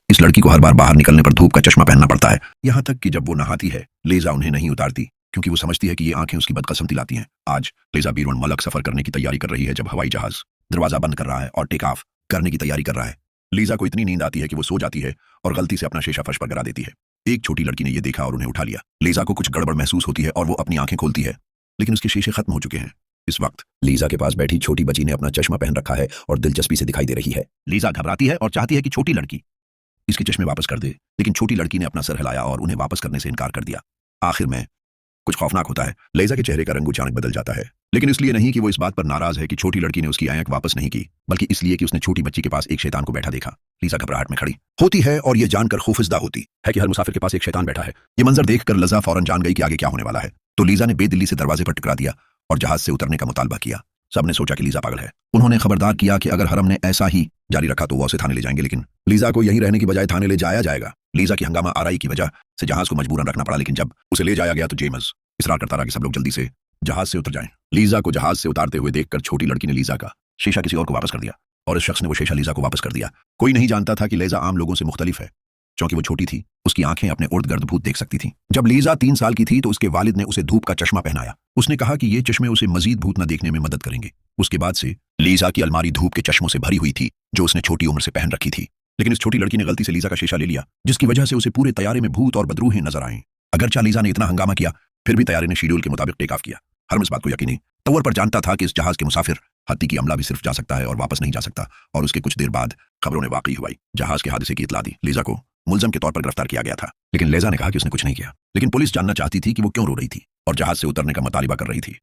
इस लड़की को हर बार बाहर निकलने पर धूप का चश्मा पहनना पड़ता है, यहाँ तक कि जब वो नहाती है लीजा उन्हें नहीं उतारती, क्योंकि वो समझती है कि ये आंखें उसकी बदकसम दिलाती हैं। आज लीजा बीरवन मलक सफर करने की तैयारी कर रही है जब हवाई जहाज दरवाजा बंद कर रहा है और टेक ऑफ करने की तैयारी कर रहा है। लीजा को इतनी नींद आती है कि वो सो जाती है और गलती से अपना शीशा फर्श पर गिरा देती है। एक छोटी लड़की ने यह देखा और उन्हें उठा लिया। लीजा को कुछ गड़बड़ महसूस होती है और वो अपनी आंखें खोलती है, लेकिन उसके शीशे खत्म हो चुके हैं। इस वक्त लीजा के पास बैठी छोटी बच्ची ने अपना चश्मा पहन रखा है और दिलचस्पी से दिखाई दे रही है। लीजा घबराती है और चाहती है कि छोटी लड़की इसके चश्मे वापस कर दे, लेकिन छोटी लड़की ने अपना सर हिलाया और उन्हें वापस करने से इनकार कर दिया। आखिर में कुछ खौफनाक होता है। लीजा के चेहरे का रंग अचानक बदल जाता है, लेकिन इसलिए नहीं कि वो इस बात पर नाराज है कि छोटी लड़की ने उसकी आंख वापस नहीं की, बल्कि इसलिए कि उसने छोटी बच्ची के पास एक शैतान को बैठा देखा। लीजा घबराहट में खड़ी होती है और ये जानकर खौफजदा होती है कि हर मुसाफिर के पास एक शैतान बैठा है। ये मंजर देखकर लिजा फौरन जान गई कि आगे क्या होने वाला है। तो लीजा ने बेदिल्ली से दरवाजे पर टकरा दिया और जहाज से उतरने का मुतालबा किया। सबने सोचा कि लीजा पागल है। उन्होंने खबरदार किया कि अगर हरम ने ऐसा ही जारी रखा तो वो उसे थाने ले जाएंगे, लेकिन लीजा को यहीं रहने की बजाय थाने ले जाया जाएगा। लीजा की हंगामा आराई की वजह से जहाज को मजबूरन रखना पड़ा, लेकिन जब उसे ले जाया गया तो जेम्स इसरार करता रहा कि सब लोग जल्दी से जहाज से उतर जाएं। लीजा को जहाज से उतारते हुए देखकर छोटी लड़की ने लीजा का शीशा किसी और को वापस कर दिया और इस शख्स ने वो शीशा लीजा को वापस कर दिया। कोई नहीं जानता था कि लीजा आम लोगों से मुख्तलिफ है। क्योंकि वो छोटी थी, उसकी आंखें अपने उर्द गर्द भूत देख सकती थीं। जब लीजा 3 साल की थी तो उसके वालिद ने उसे धूप का चश्मा पहनाया। उसने कहा कि ये चश्मे उसे मजीद भूत न देखने में मदद करेंगे। उसके बाद से लीजा की अलमारी धूप के चश्मों से भरी हुई थी जो उसने छोटी उम्र से पहन रखी थी। लेकिन इस छोटी लड़की ने गलती से लीजा का शीशा ले लिया, जिसकी वजह से उसे पूरे तैयारे में भूत और बदरूहें नजर आए। अगरचा लीजा ने इतना हंगामा किया, फिर भी तैयारी ने शेड्यूल के मुताबिक टेक ऑफ किया। हर इस बात को यकीनी तौर पर जानता था कि इस जहाज के मुसाफिर हत्ती की अमला भी सिर्फ जा सकता है और वापस नहीं जा सकता। और उसके कुछ देर बाद खबरों ने वाकई हुई जहाज के हादसे की इतला दी। लीजा को मुलजम के तौर पर गिरफ्तार किया गया था, लेकिन लीजा ने कहा कि उसने कुछ नहीं किया। लेकिन पुलिस जानना चाहती थी कि वो क्यों रो रही थी और जहाज से उतरने का मुतालिबा कर रही थी।